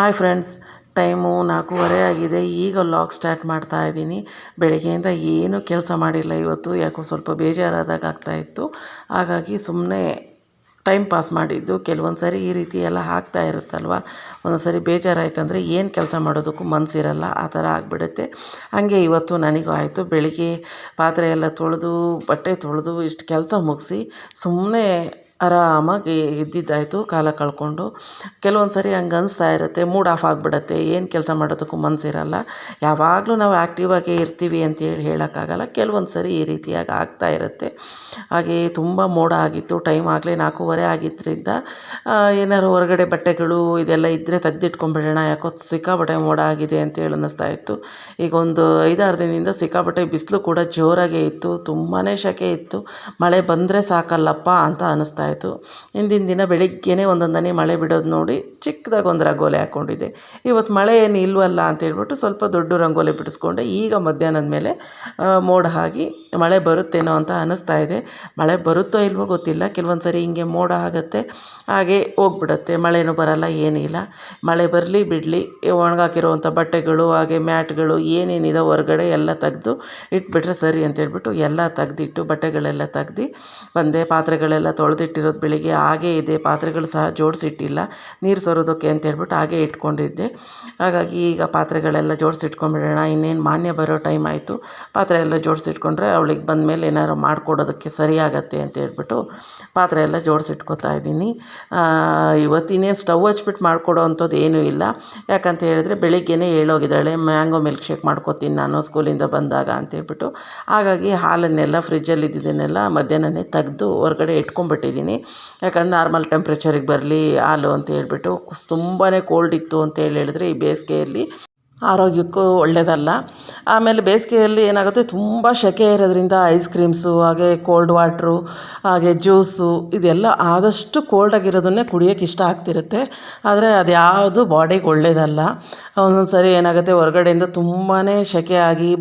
Hi friends, time 4:15 ಆಗಿದೆ. ಈಗ vlog start ಮಾಡ್ತಾ ಇದ್ದೀನಿ. ಬೆಳಗ್ಗೆಯಿಂದ ಏನೂ ಕೆಲಸ ಮಾಡಿಲ್ಲ ಇವತ್ತು. ಯಾಕೋ ಸ್ವಲ್ಪ ಬೇಜಾರಾದಾಗ ಆಗ್ತಾಯಿತ್ತು. ಹಾಗಾಗಿ ಸುಮ್ಮನೆ ಟೈಮ್ ಪಾಸ್ ಮಾಡಿದ್ದು. ಕೆಲವೊಂದು ಸರಿ ಈ ರೀತಿ ಎಲ್ಲ ಆಗ್ತಾ ಇರುತ್ತಲ್ವ, ಒಂದೊಂದು ಸರಿ ಬೇಜಾರಾಯ್ತಂದರೆ ಏನು ಕೆಲಸ ಮಾಡೋದಕ್ಕೂ ಮನಸ್ಸಿರಲ್ಲ, ಆ ಥರ ಆಗಿಬಿಡುತ್ತೆ. ಹಾಗೆ ಇವತ್ತು ನನಗೂ ಆಯಿತು. ಬೆಳಿಗ್ಗೆ ಪಾತ್ರೆ ಎಲ್ಲ ತೊಳೆದು ಬಟ್ಟೆ ತೊಳೆದು ಇಷ್ಟು ಕೆಲಸ ಮುಗಿಸಿ ಸುಮ್ಮನೆ ಆರಾಮಾಗಿ ಇದ್ದಿದ್ದಾಯಿತು ಕಾಲ ಕಳ್ಕೊಂಡು. ಕೆಲವೊಂದು ಸರಿ ಹಂಗೆ ಅನಿಸ್ತಾ ಇರುತ್ತೆ, ಮೂಡ್ ಆಫ್ ಆಗಿಬಿಡುತ್ತೆ, ಏನು ಕೆಲಸ ಮಾಡೋದಕ್ಕೂ ಮನಸ್ಸಿರಲ್ಲ. ಯಾವಾಗಲೂ ನಾವು ಆ್ಯಕ್ಟಿವಾಗೇ ಇರ್ತೀವಿ ಅಂತೇಳಿ ಹೇಳೋಕ್ಕಾಗಲ್ಲ. ಕೆಲವೊಂದು ಸರಿ ಈ ರೀತಿಯಾಗಿ ಆಗ್ತಾ ಇರುತ್ತೆ. ಹಾಗೆ ತುಂಬ ಮೋಡ ಆಗಿತ್ತು. ಟೈಮ್ ಆಗಲೇ 4:15 ಆಗಿದ್ದರಿಂದ ಏನಾದ್ರು ಹೊರಗಡೆ ಬಟ್ಟೆಗಳು ಇದೆಲ್ಲ ಇದ್ದರೆ ತೆಗೆದಿಟ್ಕೊಂಡ್ಬಿಡೋಣ, ಯಾಕೋ ಸಿಕ್ಕಾಪಟ್ಟೆ ಮೋಡ ಆಗಿದೆ ಅಂತೇಳಿ ಅನ್ನಿಸ್ತಾ ಇತ್ತು. ಈಗ ಒಂದು 5-6 ದಿನದಿಂದ ಸಿಕ್ಕಾಪಟ್ಟೆ ಬಿಸಿಲು ಕೂಡ ಜೋರಾಗೇ ಇತ್ತು. ತುಂಬಾ ಸೆಕೆ ಇತ್ತು. ಮಳೆ ಬಂದರೆ ಸಾಕಲ್ಲಪ್ಪ ಅಂತ ಅನ್ನಿಸ್ತಾ ಇತ್ತು. ಹಿಂದಿನ ದಿನ ಬೆಳಿಗ್ಗೆನೇ ಒಂದೊಂದು ಹನಿ ಮಳೆ ಬಿಡೋದು ನೋಡಿ ಚಿಕ್ಕದಾಗಿ ಒಂದು ರಂಗೋಲಿ ಹಾಕ್ಕೊಂಡಿದ್ದೆ. ಇವತ್ತು ಮಳೆ ಏನು ಇಲ್ವಲ್ಲ ಅಂತೇಳ್ಬಿಟ್ಟು ಸ್ವಲ್ಪ ದೊಡ್ಡ ರಂಗೋಲಿ ಬಿಡಿಸ್ಕೊಂಡೆ. ಈಗ ಮಧ್ಯಾಹ್ನದ ಮೇಲೆ ಮೋಡ ಆಗಿ ಮಳೆ ಬರುತ್ತೇನೋ ಅಂತ ಅನ್ನಿಸ್ತಾ ಇದೆ. ಮಳೆ ಬರುತ್ತೋ ಇಲ್ವೋ ಗೊತ್ತಿಲ್ಲ. ಕೆಲವೊಂದು ಸರಿ ಹಿಂಗೆ ಮೋಡ ಆಗುತ್ತೆ, ಹಾಗೆ ಹೋಗ್ಬಿಡುತ್ತೆ, ಮಳೆನೂ ಬರಲ್ಲ, ಏನಿಲ್ಲ. ಮಳೆ ಬರಲಿ ಬಿಡಲಿ, ಒಣಗಾಕಿರುವಂಥ ಬಟ್ಟೆಗಳು ಹಾಗೆ ಮ್ಯಾಟ್ಗಳು ಏನೇನಿದೆ ಹೊರಗಡೆ ಎಲ್ಲ ತೆಗೆದು ಇಟ್ಬಿಟ್ರೆ ಸರಿ ಅಂತೇಳ್ಬಿಟ್ಟು ಎಲ್ಲ ತೆಗ್ದಿಟ್ಟು ಬಟ್ಟೆಗಳೆಲ್ಲ ತೆಗ್ದು ಬಂದೆ. ಪಾತ್ರೆಗಳೆಲ್ಲ ತೊಳೆದಿಟ್ಟಿರೋದು ಬೆಳಿಗ್ಗೆ ಹಾಗೇ ಇದೆ. ಪಾತ್ರೆಗಳು ಸಹ ಜೋಡಿಸಿಟ್ಟಿಲ್ಲ, ನೀರು ಸರೋದಕ್ಕೆ ಅಂತೇಳ್ಬಿಟ್ಟು ಹಾಗೇ ಇಟ್ಕೊಂಡಿದ್ದೆ. ಹಾಗಾಗಿ ಈಗ ಪಾತ್ರೆಗಳೆಲ್ಲ ಜೋಡಿಸಿಟ್ಕೊಂಡ್ಬಿಡೋಣ, ಇನ್ನೇನು ಮಾನ್ಯ ಬರೋ ಟೈಮ್ ಆಯಿತು. ಪಾತ್ರೆ ಎಲ್ಲ ಜೋಡಿಸಿಟ್ಕೊಂಡ್ರೆ ಅವಳಿಗೆ ಬಂದಮೇಲೆ ಏನಾದ್ರು ಮಾಡಿಕೊಡೋದಕ್ಕೆ ಸರಿಯಾಗತ್ತೆ ಅಂತ ಹೇಳ್ಬಿಟ್ಟು ಪಾತ್ರೆ ಎಲ್ಲ ಜೋಡಿಸಿಟ್ಕೊತಾ ಇದ್ದೀನಿ. ಇವತ್ತಿನೇನು ಸ್ಟವ್ ಹಚ್ಬಿಟ್ಟು ಮಾಡಿಕೊಡೋ ಅಂಥದ್ದು ಏನೂ ಇಲ್ಲ. ಯಾಕಂತ ಹೇಳಿದ್ರೆ ಬೆಳಿಗ್ಗೆನೇ ಹೇಳೋಗಿದ್ದಾಳೆ, ಮ್ಯಾಂಗೋ ಮಿಲ್ಕ್ ಶೇಕ್ ಮಾಡ್ಕೊತೀನಿ ನಾನು ಸ್ಕೂಲಿಂದ ಬಂದಾಗ ಅಂತೇಳ್ಬಿಟ್ಟು. ಹಾಗಾಗಿ ಹಾಲನ್ನೆಲ್ಲ ಫ್ರಿಜ್ಜಲ್ಲಿ ಇದ್ದಿದ್ದನ್ನೆಲ್ಲ ಮಧ್ಯಾಹ್ನನೇ ತೆಗೆದು ಹೊರಗಡೆ ಇಟ್ಕೊಂಡ್ಬಿಟ್ಟಿದ್ದೀನಿ. ಯಾಕಂದ್ರೆ ನಾರ್ಮಲ್ ಟೆಂಪ್ರೇಚರಿಗೆ ಬರಲಿ ಹಾಲು ಅಂತ ಹೇಳ್ಬಿಟ್ಟು. ತುಂಬಾ ಕೋಲ್ಡ್ ಇತ್ತು ಅಂತ ಹೇಳಿದ್ರೆ ಈ ಬೇಸಿಗೆಯಲ್ಲಿ ಆರೋಗ್ಯಕ್ಕೂ ಒಳ್ಳೆಯದಲ್ಲ. ಆಮೇಲೆ ಬೇಸಿಗೆಯಲ್ಲಿ ಏನಾಗುತ್ತೆ, ತುಂಬ ಸೆಕೆ ಇರೋದ್ರಿಂದ ಐಸ್ ಕ್ರೀಮ್ಸು ಹಾಗೆ ಕೋಲ್ಡ್ ವಾಟ್ರು ಹಾಗೆ ಜ್ಯೂಸು ಇದೆಲ್ಲ ಆದಷ್ಟು ಕೋಲ್ಡಾಗಿರೋದನ್ನೇ ಕುಡಿಯೋಕ್ಕೆ ಇಷ್ಟ ಆಗ್ತಿರುತ್ತೆ. ಆದರೆ ಅದು ಯಾವುದು ಬಾಡಿಗೆ ಒಳ್ಳೆಯದಲ್ಲ. ಒಂದೊಂದು ಸರಿ ಏನಾಗುತ್ತೆ, ಹೊರಗಡೆಯಿಂದ ತುಂಬಾ ಸೆಕೆ ಆಗಿ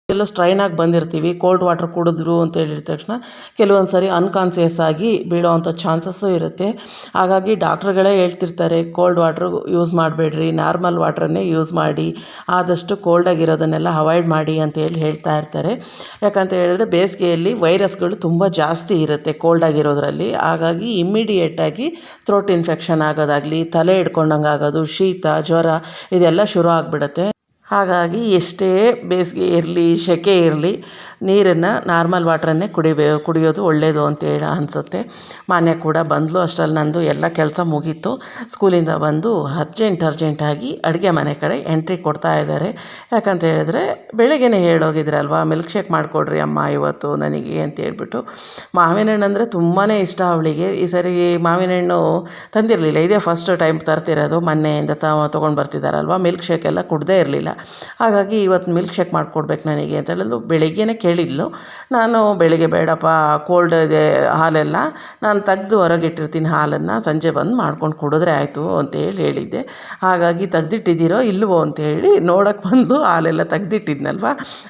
ಎಲ್ಲ ಸ್ಟ್ರೈನ್ ಆಗಿ ಬಂದಿರ್ತೀವಿ. ಕೋಲ್ಡ್ ವಾಟ್ರ್ ಕುಡಿದ್ರು ಅಂತ ಹೇಳಿದ ತಕ್ಷಣ ಕೆಲವೊಂದು ಸರಿ ಅನ್ಕಾನ್ಸಿಯಸ್ ಆಗಿ ಬೀಳೋವಂಥ ಚಾನ್ಸಸ್ಸು ಇರುತ್ತೆ. ಹಾಗಾಗಿ ಡಾಕ್ಟ್ರುಗಳೇ ಹೇಳ್ತಿರ್ತಾರೆ, ಕೋಲ್ಡ್ ವಾಟ್ರು ಯೂಸ್ ಮಾಡಬೇಡ್ರಿ, ನಾರ್ಮಲ್ ವಾಟ್ರನ್ನೇ ಯೂಸ್ ಮಾಡಿ, ಆದಷ್ಟು ಕೋಲ್ಡಾಗಿರೋದನ್ನೆಲ್ಲ ಅವಾಯ್ಡ್ ಮಾಡಿ ಅಂತೇಳಿ ಹೇಳ್ತಾ ಇರ್ತಾರೆ. ಯಾಕಂತ ಹೇಳಿದ್ರೆ ಬೇಸಿಗೆಯಲ್ಲಿ ವೈರಸ್ಗಳು ತುಂಬ ಜಾಸ್ತಿ ಇರುತ್ತೆ ಕೋಲ್ಡಾಗಿರೋದ್ರಲ್ಲಿ. ಹಾಗಾಗಿ ಇಮ್ಮಿಡಿಯೇಟಾಗಿ ಥ್ರೋಟ್ ಇನ್ಫೆಕ್ಷನ್ ಆಗೋದಾಗಲಿ, ತಲೆ ಹಿಡ್ಕೊಂಡಂಗೆ ಆಗೋದು, ಶೀತ ಜ್ವರ ಇದೆಲ್ಲ ಶುರು ಆಗಿಬಿಡುತ್ತೆ. ಹಾಗಾಗಿ ಎಷ್ಟೇ ಬೇಸಿಗೆ ಇರಲಿ ಸೆಕೆ ಇರಲಿ ನೀರನ್ನು ನಾರ್ಮಲ್ ವಾಟ್ರನ್ನೇ ಕುಡಿಯೋದು ಒಳ್ಳೆಯದು ಅಂತೇಳಿ ಅನಿಸುತ್ತೆ. ಮಾನ್ಯ ಕೂಡ ಬಂದಳು. ಅಷ್ಟರಲ್ಲಿ ನಂದು ಎಲ್ಲ ಕೆಲಸ ಮುಗೀತು. ಸ್ಕೂಲಿಂದ ಬಂದು ಅರ್ಜೆಂಟಾಗಿ ಅಡುಗೆ ಮನೆ ಕಡೆ ಎಂಟ್ರಿ ಕೊಡ್ತಾ ಇದ್ದಾರೆ. ಯಾಕಂತ ಹೇಳಿದ್ರೆ ಬೆಳಗ್ಗೆನೇ ಹೇಳೋಗಿದ್ರಲ್ವ, ಮಿಲ್ಕ್ ಶೇಕ್ ಮಾಡಿಕೊಡ್ರಿ ಅಮ್ಮ ಇವತ್ತು ನನಗೆ ಅಂತ ಹೇಳ್ಬಿಟ್ಟು. ಮಾವಿನ ಹಣ್ಣು ಅಂದರೆ ತುಂಬಾ ಇಷ್ಟ ಅವಳಿಗೆ. ಈ ಸರಿ ಮಾವಿನ ಹಣ್ಣು ತಂದಿರಲಿಲ್ಲ, ಇದೇ ಫಸ್ಟ್ ಟೈಮ್ ತರ್ತಿರೋದು. ಮೊನ್ನೆಯಿಂದ ತೊಗೊಂಡು ಬರ್ತಿದ್ದಾರಲ್ವ, ಮಿಲ್ಕ್ ಶೇಕ್ ಎಲ್ಲ ಕುಡ್ದೇ ಇರಲಿಲ್ಲ. ಹಾಗಾಗಿ ಇವತ್ತು ಮಿಲ್ಕ್ ಶೇಕ್ ಮಾಡಿಕೊಡ್ಬೇಕು ನನಗೆ ಅಂತ ಹೇಳಿದ್ರು. ಬೆಳಿಗ್ಗೆನೇ ಕೇಳಿದ್ಲು. ನಾನು ಬೆಳಿಗ್ಗೆ ಬೇಡಪ್ಪ, ಕೋಲ್ಡ್ ಇದೆ ಹಾಲೆಲ್ಲ, ನಾನು ತೆಗ್ದು ಹೊರಗಿಟ್ಟಿರ್ತೀನಿ ಹಾಲನ್ನು, ಸಂಜೆ ಬಂದು ಮಾಡ್ಕೊಂಡು ಕುಡಿದ್ರೆ ಆಯಿತು ಅಂತೇಳಿ ಹೇಳಿದ್ದೆ. ಹಾಗಾಗಿ ತೆಗ್ದಿಟ್ಟಿದ್ದೀರೋ ಇಲ್ವೋ ಅಂತೇಳಿ ನೋಡೋಕ್ಕೆ ಬಂದು ಹಾಲೆಲ್ಲ ತೆಗ್ದಿಟ್ಟಿದ್ನಲ್ವ.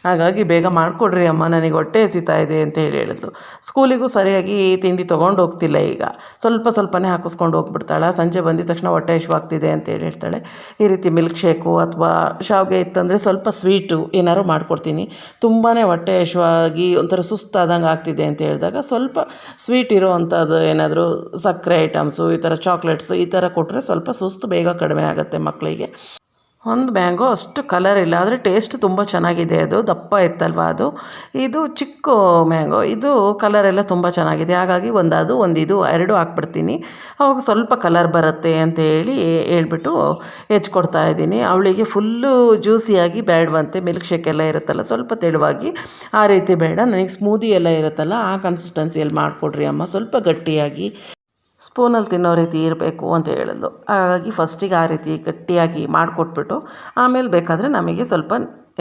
ಹಾಗಾಗಿ ಬೇಗ ಮಾಡಿಕೊಡ್ರಿ ಅಮ್ಮ, ನನಗೆ ಹೊಟ್ಟೆ ಹಸಿತಾ ಇದೆ ಅಂತ ಹೇಳಿದ್ಲು. ಸ್ಕೂಲಿಗೂ ಸರಿಯಾಗಿ ತಿಂಡಿ ತೊಗೊಂಡು ಹೋಗ್ತಿಲ್ಲ. ಈಗ ಸ್ವಲ್ಪನೇ ಹಾಕಿಸ್ಕೊಂಡು ಹೋಗ್ಬಿಡ್ತಾಳೆ. ಸಂಜೆ ಬಂದಿದ ತಕ್ಷಣ ಹೊಟ್ಟೆ ಹಸಿವಾಗ್ತಿದೆ ಅಂತೇಳಿ ಹೇಳ್ತಾಳೆ. ಈ ರೀತಿ ಮಿಲ್ಕ್ ಶೇಕು ಅಥವಾ ಶಾವಿಗೆ ಇತ್ತಂದರೆ ಸ್ವಲ್ಪ ಸ್ವೀಟು ಏನಾದ್ರು ಮಾಡಿಕೊಡ್ತೀನಿ. ತುಂಬಾ ಹೊಟ್ಟೆ ಹಸಿವಾಗಿ ಒಂಥರ ಸುಸ್ತಾದಂಗೆ ಆಗ್ತಿದೆ ಅಂತ ಹೇಳಿದಾಗ ಸ್ವಲ್ಪ ಸ್ವೀಟ್ ಇರೋವಂಥದ್ದು ಏನಾದರೂ ಸಕ್ಕರೆ ಐಟಮ್ಸು, ಈ ಥರ ಚಾಕ್ಲೇಟ್ಸು ಈ ಥರ ಕೊಟ್ಟರೆ ಸ್ವಲ್ಪ ಸುಸ್ತು ಬೇಗ ಕಡಿಮೆ ಆಗುತ್ತೆ ಮಕ್ಕಳಿಗೆ. ಒಂದು ಮ್ಯಾಂಗೋ ಅಷ್ಟು ಕಲರ್ ಇಲ್ಲ, ಆದರೆ ಟೇಸ್ಟ್ ತುಂಬ ಚೆನ್ನಾಗಿದೆ. ಅದು ದಪ್ಪ ಇತ್ತಲ್ವ ಅದು. ಇದು ಚಿಕ್ಕ ಮ್ಯಾಂಗೋ, ಇದು ಕಲರೆಲ್ಲ ತುಂಬ ಚೆನ್ನಾಗಿದೆ. ಹಾಗಾಗಿ ಒಂದಿದು 2 ಹಾಕ್ಬಿಡ್ತೀನಿ. ಅವಾಗ ಸ್ವಲ್ಪ ಕಲರ್ ಬರುತ್ತೆ ಅಂತೇಳಿ ಹೇಳ್ಬಿಟ್ಟು ಹೆಚ್ಕೊಡ್ತಾ ಇದ್ದೀನಿ. ಅವಳಿಗೆ ಫುಲ್ಲು ಜ್ಯೂಸಿಯಾಗಿ ಬೇಡವಂತೆ. ಮಿಲ್ಕ್ ಶೇಕ್ ಎಲ್ಲ ಇರುತ್ತಲ್ಲ ಸ್ವಲ್ಪ ತೆಳುವಾಗಿ, ಆ ರೀತಿ ಬೇಡ ನನಗೆ. ಸ್ಮೂದಿ ಎಲ್ಲ ಇರುತ್ತಲ್ಲ ಆ ಕನ್ಸಿಸ್ಟೆನ್ಸಿಯಲ್ಲಿ ಮಾಡಿಕೊಡ್ರಿ ಅಮ್ಮ, ಸ್ವಲ್ಪ ಗಟ್ಟಿಯಾಗಿ ಸ್ಪೂನಲ್ಲಿ ತಿನ್ನೋ ರೀತಿ ಇರಬೇಕು ಅಂತ ಹೇಳಿದ್ಲು. ಹಾಗಾಗಿ ಫಸ್ಟಿಗೆ ಆ ರೀತಿ ಗಟ್ಟಿಯಾಗಿ ಮಾಡಿಕೊಟ್ಬಿಟ್ಟು ಆಮೇಲೆ ಬೇಕಾದರೆ ನಮಗೆ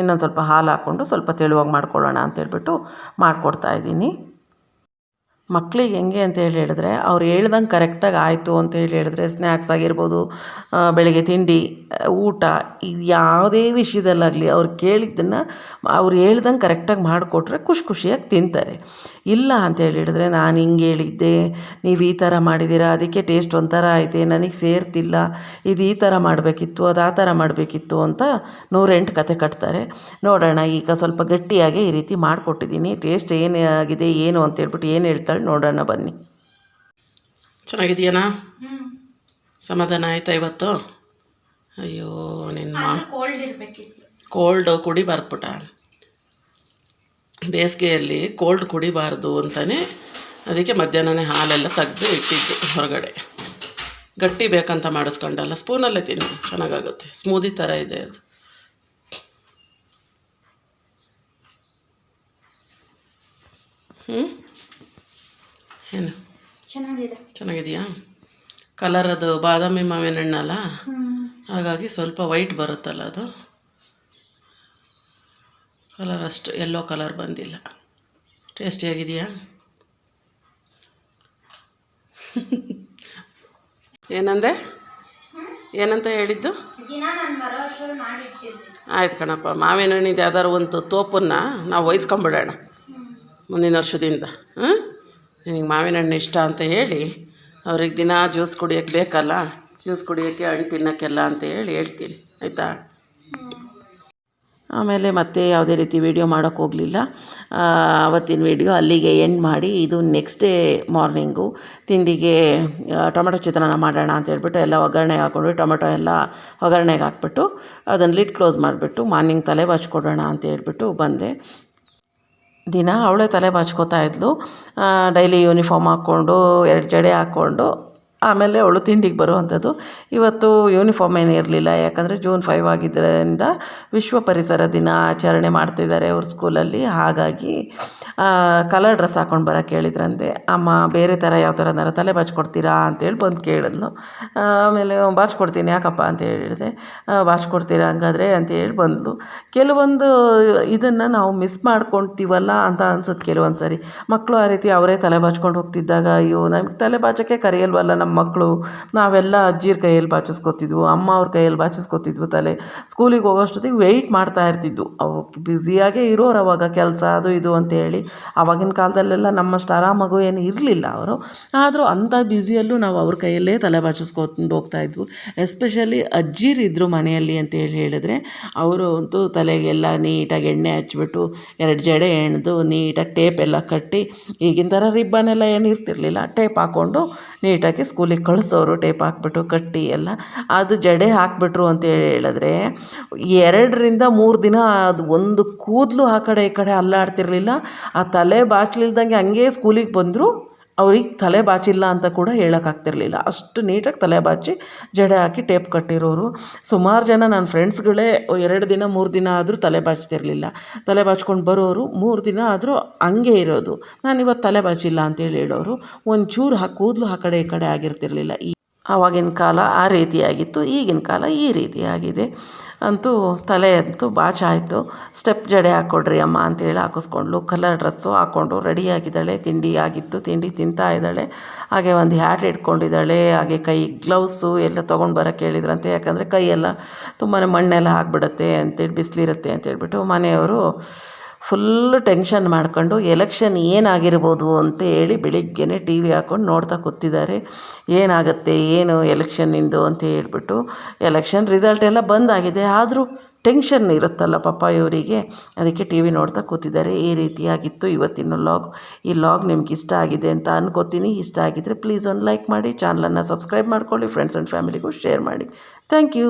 ಇನ್ನೊಂದು ಸ್ವಲ್ಪ ಹಾಲು ಹಾಕ್ಕೊಂಡು ಸ್ವಲ್ಪ ತೆಳುವಾಗಿ ಮಾಡ್ಕೊಳ್ಳೋಣ ಅಂತೇಳ್ಬಿಟ್ಟು ಮಾಡಿಕೊಡ್ತಾಯಿದ್ದೀನಿ. ಮಕ್ಕಳಿಗೆ ಹೆಂಗೆ ಅಂತ ಹೇಳಿದ್ರೆ, ಅವ್ರು ಹೇಳ್ದಂಗೆ ಕರೆಕ್ಟಾಗಿ ಆಯಿತು ಅಂತ ಹೇಳಿದ್ರೆ, ಸ್ನ್ಯಾಕ್ಸ್ ಆಗಿರ್ಬೋದು, ಬೆಳಗ್ಗೆ ತಿಂಡಿ, ಊಟ, ಇದು ಯಾವುದೇ ವಿಷಯದಲ್ಲಾಗಲಿ ಅವ್ರು ಕೇಳಿದ್ದನ್ನು ಅವ್ರು ಹೇಳ್ದಂಗೆ ಕರೆಕ್ಟಾಗಿ ಮಾಡಿಕೊಟ್ರೆ ಖುಷಿಯಾಗಿ ತಿಂತಾರೆ. ಇಲ್ಲ ಅಂತ ಹೇಳಿದ್ರೆ ನಾನು ಹಿಂಗೆ ಹೇಳಿದ್ದೆ, ನೀವು ಈ ಥರ ಮಾಡಿದ್ದೀರಾ, ಅದಕ್ಕೆ ಟೇಸ್ಟ್ ಒಂಥರ ಐತೆ, ನನಗೆ ಸೇರ್ತಿಲ್ಲ, ಇದು ಈ ಥರ ಮಾಡಬೇಕಿತ್ತು, ಅದು ಆ ಥರ ಮಾಡಬೇಕಿತ್ತು ಅಂತ 108 ಕತೆ ಕಟ್ತಾರೆ. ನೋಡೋಣ, ಈಗ ಸ್ವಲ್ಪ ಗಟ್ಟಿಯಾಗಿ ಈ ರೀತಿ ಮಾಡಿಕೊಟ್ಟಿದ್ದೀನಿ. ಟೇಸ್ಟ್ ಏನಾಗಿದೆ ಏನು ಅಂತೇಳ್ಬಿಟ್ಟು ಏನು ಹೇಳ್ತಾಳೆ ನೋಡೋಣ ಬನ್ನಿ. ಚೆನ್ನಾಗಿದೆಯಾ? ಸಮಾಧಾನ ಆಯ್ತಾ ಇವತ್ತು? ಅಯ್ಯೋ ನಿನ್ನ ಕೋಲ್ಡ್ ಕುಡಿಬಾರ್ದು ಪುಟ, ಬೇಸಿಗೆಯಲ್ಲಿ ಕೋಲ್ಡ್ ಕುಡಿಬಾರ್ದು ಅಂತಲೇ ಅದಕ್ಕೆ ಮಧ್ಯಾಹ್ನನೇ ಹಾಲೆಲ್ಲ ತೆಗೆದು ಇಟ್ಟಿದ್ದು ಹೊರಗಡೆ. ಗಟ್ಟಿ ಬೇಕಂತ ಮಾಡಿಸ್ಕೊಂಡಲ್ಲ, ಸ್ಪೂನಲ್ಲೇ ತಿನ್ನಿ, ಚೆನ್ನಾಗಾಗುತ್ತೆ, ಸ್ಮೂದಿ ಥರ ಇದೆ ಅದು. ಏನು ಚೆನ್ನಾಗಿದೆಯಾ? ಕಲರ್ ಅದು ಬಾದಾಮಿ ಮಾವಿನ ಹಣ್ಣಲ್ಲ, ಹಾಗಾಗಿ ಸ್ವಲ್ಪ ವೈಟ್ ಬರುತ್ತಲ್ಲ ಅದು, ಕಲರ್ ಅಷ್ಟು ಎಲ್ಲೋ ಕಲರ್ ಬಂದಿಲ್ಲ. ಟೇಸ್ಟಿಯಾಗಿದೆಯಾ? ಏನಂದೆ? ಏನಂತ ಹೇಳಿದ್ದು? ಆಯ್ತು ಕಣಪ್ಪ, ಮಾವಿನ ಹಣ್ಣಿದ್ದು ಯಾವ್ದಾರು ಒಂದು ತೋಪನ್ನು ನಾವು ವಹಿಸ್ಕೊಂಬಿಡೋಣ ಮುಂದಿನ ವರ್ಷದಿಂದ. ನಿನಗೆ ಮಾವಿನ ಹಣ್ಣು ಇಷ್ಟ ಅಂತ ಹೇಳಿ ಅವ್ರಿಗೆ ದಿನ ಜ್ಯೂಸ್ ಕುಡಿಯೋಕ್ಕೆ ಬೇಕಲ್ಲ, ಜ್ಯೂಸ್ ಕುಡಿಯೋಕ್ಕೆ ಹಣ್ಣು ತಿನ್ನೋಕ್ಕೆಲ್ಲ ಅಂತ ಹೇಳ್ತೀನಿ, ಆಯಿತಾ? ಆಮೇಲೆ ಮತ್ತೆ ಯಾವುದೇ ರೀತಿ ವೀಡಿಯೋ ಮಾಡೋಕ್ಕೆ ಹೋಗಲಿಲ್ಲ. ಅವತ್ತಿನ ವೀಡಿಯೋ ಅಲ್ಲಿಗೆ ಎಂಡ್ ಮಾಡಿ, ಇದು ನೆಕ್ಸ್ಟ್ ಡೇ ಮಾರ್ನಿಂಗು ತಿಂಡಿಗೆ ಟೊಮೆಟೊ ಚಿತ್ರಾನ್ನ ಮಾಡೋಣ ಅಂತ ಹೇಳ್ಬಿಟ್ಟು ಎಲ್ಲ ಒಗ್ಗರಣೆಗೆ ಹಾಕ್ಕೊಂಡು, ಟೊಮೆಟೊ ಎಲ್ಲ ಒಗ್ಗರಣೆಗೆ ಹಾಕ್ಬಿಟ್ಟು ಅದನ್ನು ಲಿಡ್ ಕ್ಲೋಸ್ ಮಾಡಿಬಿಟ್ಟು ಮಾರ್ನಿಂಗ್ ತಲೆ ಬಾಚ್ಕೊಡೋಣ ಅಂತ ಹೇಳ್ಬಿಟ್ಟು ಬಂದೆ. ದಿನ ಅವಳೇ ತಲೆ ಬಾಚ್ಕೋತಾ ಇದ್ಲು, ಡೈಲಿ ಯೂನಿಫಾರ್ಮ್ ಹಾಕ್ಕೊಂಡು 2 ಜಡೆ ಹಾಕ್ಕೊಂಡು. ಆಮೇಲೆ ಅವಳು ತಿಂಡಿಗೆ ಬರುವಂಥದ್ದು. ಇವತ್ತು ಯೂನಿಫಾರ್ಮ್ ಏನು ಇರಲಿಲ್ಲ, ಯಾಕಂದರೆ June 5 ಆಗಿದ್ದರಿಂದ ವಿಶ್ವ ಪರಿಸರ ದಿನ ಆಚರಣೆ ಮಾಡ್ತಿದ್ದಾರೆ ಅವ್ರ ಸ್ಕೂಲಲ್ಲಿ. ಹಾಗಾಗಿ ಕಲರ್ ಡ್ರೆಸ್ ಹಾಕ್ಕೊಂಡು ಬರೋಕ್ಕೆ ಹೇಳಿದ್ರಂತೆ. ಅಮ್ಮ ಬೇರೆ ಥರ ಯಾವ ಥರನಾರು ತಲೆ ಬಾಚ್ಕೊಡ್ತೀರಾ ಅಂತೇಳಿ ಬಂದು ಕೇಳಿದ್ಲು. ಆಮೇಲೆ ಬಾಚ್ಕೊಡ್ತೀನಿ ಯಾಕಪ್ಪ ಅಂತ ಹೇಳಿದೆ. ಬಾಚ್ಕೊಡ್ತೀರಾ ಹಂಗಾದ್ರೆ ಅಂತೇಳಿ ಬಂದು. ಕೆಲವೊಂದು ಇದನ್ನು ನಾವು ಮಿಸ್ ಮಾಡ್ಕೊಳ್ತೀವಲ್ಲ ಅಂತ ಅನ್ಸುತ್ತೆ ಕೆಲವೊಂದು ಸರಿ. ಮಕ್ಕಳು ಆ ರೀತಿ ಅವರೇ ತಲೆ ಬಾಚ್ಕೊಂಡು ಹೋಗ್ತಿದ್ದಾಗ, ಅಯ್ಯೋ ನಮಗೆ ತಲೆ ಬಾಚೋಕ್ಕೆ ಕರೆಯಲ್ವಲ್ಲ ನಮ್ಮ ಮಕ್ಕಳು, ನಾವೆಲ್ಲ ಅಜ್ಜಿರ ಕೈಯಲ್ಲಿ ಬಾಚಿಸ್ಕೊತಿದ್ವು, ಅಮ್ಮ ಅವ್ರ ಕೈಯಲ್ಲಿ ಬಾಚಿಸ್ಕೊತಿದ್ವು ತಲೆ. ಸ್ಕೂಲಿಗೆ ಹೋಗೋಷ್ಟೊತ್ತಿಗೆ ವೆಯ್ಟ್ ಮಾಡ್ತಾ ಇರ್ತಿದ್ವು. ಅವು ಬ್ಯುಸಿಯಾಗೇ ಇರೋರು ಅವಾಗ, ಕೆಲಸ ಅದು ಇದು ಅಂತೇಳಿ. ಆವಾಗಿನ ಕಾಲದಲ್ಲೆಲ್ಲ ನಮ್ಮಷ್ಟು ಆರಾಮಾಗೂ ಏನು ಇರಲಿಲ್ಲ ಅವರು. ಆದರೂ ಅಂಥ ಬ್ಯುಸಿಯಲ್ಲೂ ನಾವು ಅವ್ರ ಕೈಯಲ್ಲೇ ತಲೆ ಬಾಚಿಸ್ಕೊಂಡು ಹೋಗ್ತಾಯಿದ್ವು. ಎಸ್ಪೆಷಲಿ ಅಜ್ಜಿರಿದ್ರು ಮನೆಯಲ್ಲಿ ಅಂತೇಳಿ ಹೇಳಿದ್ರೆ, ಅವರು ಅಂತೂ ತಲೆಗೆಲ್ಲ ನೀಟಾಗಿ ಎಣ್ಣೆ ಹಚ್ಬಿಟ್ಟು 2 ಜಡೆ ಎಣ್ದು ನೀಟಾಗಿ ಟೇಪ್ ಎಲ್ಲ ಕಟ್ಟಿ, ಈಗಿನ ಥರ ರಿಬ್ಬನೆಲ್ಲ ಏನು ಇರ್ತಿರಲಿಲ್ಲ, ಟೇಪ್ ಹಾಕ್ಕೊಂಡು ನೀಟಾಗಿ ಸ್ಕೂಲಿಗೆ ಕಳಿಸೋರು. ಟೇಪ್ ಹಾಕ್ಬಿಟ್ಟು ಕಟ್ಟಿ ಎಲ್ಲ ಅದು ಜಡೆ ಹಾಕ್ಬಿಟ್ರು ಅಂತೇಳಿ ಹೇಳಿದ್ರೆ 2 ರಿಂದ 3 ದಿನ ಅದು ಒಂದು ಕೂದಲು ಆ ಕಡೆ ಈ ಕಡೆ ಅಲ್ಲಾಡ್ತಿರ್ಲಿಲ್ಲ. ಆ ತಲೆ ಬಾಚಲಿಲ್ದಂಗೆ ಹಂಗೇ ಸ್ಕೂಲಿಗೆ ಬಂದರು, ಅವ್ರಿಗೆ ತಲೆ ಬಾಚಿಲ್ಲ ಅಂತ ಕೂಡ ಹೇಳೋಕ್ಕಾಗ್ತಿರ್ಲಿಲ್ಲ. ಅಷ್ಟು ನೀಟಾಗಿ ತಲೆ ಬಾಚಿ ಜಡೆ ಹಾಕಿ ಟೇಪ್ ಕಟ್ಟಿರೋರು ಸುಮಾರು ಜನ ನನ್ನ ಫ್ರೆಂಡ್ಸ್ಗಳೇ. 2 ದಿನ 3 ದಿನ ಆದರೂ ತಲೆ ಬಾಚ್ತಿರ್ಲಿಲ್ಲ. ತಲೆ ಬಾಚ್ಕೊಂಡು ಬರೋರು 3 ದಿನ ಆದರೂ ಹಂಗೆ ಇರೋದು. ನಾನಿವತ್ತು ತಲೆ ಬಾಚಿಲ್ಲ ಅಂತೇಳಿ ಹೇಳೋರು. ಒಂಚೂರು ಕೂದಲು ಆ ಕಡೆ ಈ ಕಡೆ ಆಗಿರ್ತಿರ್ಲಿಲ್ಲ. ಆವಾಗಿನ ಕಾಲ ಆ ರೀತಿಯಾಗಿತ್ತು, ಈಗಿನ ಕಾಲ ಈ ರೀತಿಯಾಗಿದೆ. ಅಂತೂ ತಲೆ ಅಂತೂ ಬಾಚಾಯಿತು. ಸ್ಟೆಪ್ ಜಡೆ ಹಾಕ್ಕೊಡ್ರಿ ಅಮ್ಮ ಅಂತೇಳಿ ಹಾಕಿಸ್ಕೊಂಡ್ಲು. ಕಲರ್ ಡ್ರೆಸ್ಸು ಹಾಕ್ಕೊಂಡು ರೆಡಿಯಾಗಿದ್ದಾಳೆ. ತಿಂಡಿ ಆಗಿತ್ತು, ತಿಂಡಿ ತಿಂತಾ ಇದ್ದಾಳೆ. ಹಾಗೆ ಒಂದು ಹ್ಯಾಟ್ ಇಟ್ಕೊಂಡಿದ್ದಾಳೆ. ಹಾಗೆ ಕೈ ಗ್ಲೌಸು ಎಲ್ಲ ತೊಗೊಂಡು ಬರೋಕ್ಕೆ ಹೇಳಿದ್ರಂತೆ, ಯಾಕಂದರೆ ಕೈಯೆಲ್ಲ ತುಂಬಾ ಮಣ್ಣೆಲ್ಲ ಆಗಿಬಿಡುತ್ತೆ ಅಂತೇಳಿ, ಬಿಸಿಲಿರುತ್ತೆ ಅಂತೇಳ್ಬಿಟ್ಟು. ಮನೆಯವರು ಫುಲ್ಲು ಟೆನ್ಷನ್ ಮಾಡ್ಕೊಂಡು ಎಲೆಕ್ಷನ್ ಏನಾಗಿರ್ಬೋದು ಅಂತ ಹೇಳಿ ಬೆಳಿಗ್ಗೆನೇ ಟಿ ವಿ ಹಾಕ್ಕೊಂಡು ನೋಡ್ತಾ ಕೂತಿದ್ದಾರೆ. ಏನಾಗುತ್ತೆ ಏನು ಎಲೆಕ್ಷನ್ನಿಂದು ಅಂತ ಹೇಳ್ಬಿಟ್ಟು. ಎಲೆಕ್ಷನ್ ರಿಸಲ್ಟ್ ಎಲ್ಲ ಬಂದಾಗಿದೆ, ಆದರೂ ಟೆನ್ಷನ್ ಇರುತ್ತಲ್ಲ ಪಾಪ ಇವರಿಗೆ, ಅದಕ್ಕೆ ಟಿ ವಿ ನೋಡ್ತಾ ಕೂತಿದ್ದಾರೆ. ಈ ರೀತಿಯಾಗಿತ್ತು ಇವತ್ತಿನ ಲಾಗ್. ಈ ಲಾಗ್ ನಿಮ್ಗೆ ಇಷ್ಟ ಆಗಿದೆ ಅಂತ ಅನ್ಕೋತೀನಿ. ಇಷ್ಟ ಆಗಿದ್ದರೆ ಪ್ಲೀಸ್ ಒಂದು ಲೈಕ್ ಮಾಡಿ, ಚಾನಲನ್ನು ಸಬ್ಸ್ಕ್ರೈಬ್ ಮಾಡ್ಕೊಳ್ಳಿ, ಫ್ರೆಂಡ್ಸ್ ಆ್ಯಂಡ್ ಫ್ಯಾಮಿಲಿಗೂ ಶೇರ್ ಮಾಡಿ. Thank you.